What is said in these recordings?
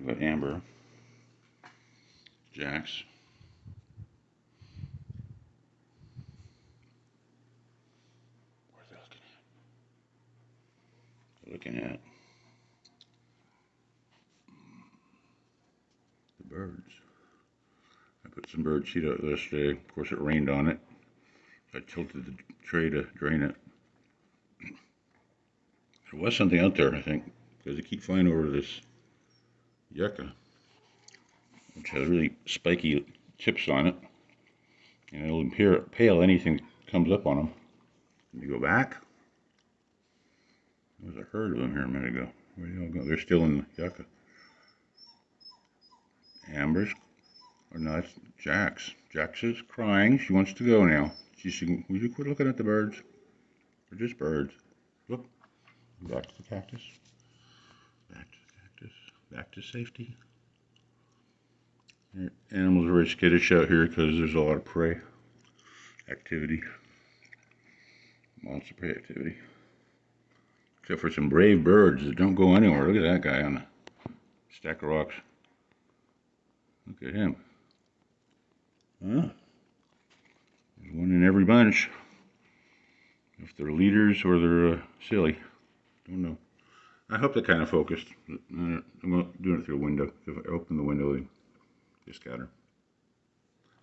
Got Amber, Jax, what are they looking at? The birds. I put some bird seed out yesterday. Of course, it rained on it. I tilted the tray to drain it. There was something out there, I think, because they keep flying over this yucca, which has really spiky tips on it, and it'll impale anything that comes up on them. Let me go back. There was a herd of them here a minute ago. Where do they all go? They're still in the yucca. Amber's, or no, that's Jax. Jax is crying. She wants to go now. She's saying, "Will you quit looking at the birds? They're just birds." Look, back to the cactus. Back to the cactus. Back to safety. Animals are very skittish out here because there's a lot of prey activity. Lots of prey activity. Except for some brave birds that don't go anywhere. Look at that guy on a stack of rocks. Look at him. Huh? There's one in every bunch. If they're leaders or they're silly. Don't know. I hope they're kind of focused. I'm doing it through a window. If I open the window, they scatter.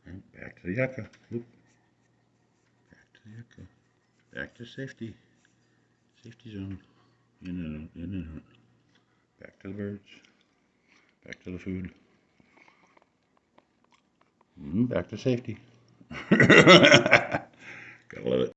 And back to the yucca. Oop. Back to the yucca. Back to safety. Safety zone. In and out, in and out. Back to the birds. Back to the food. Back to safety. Gotta love it.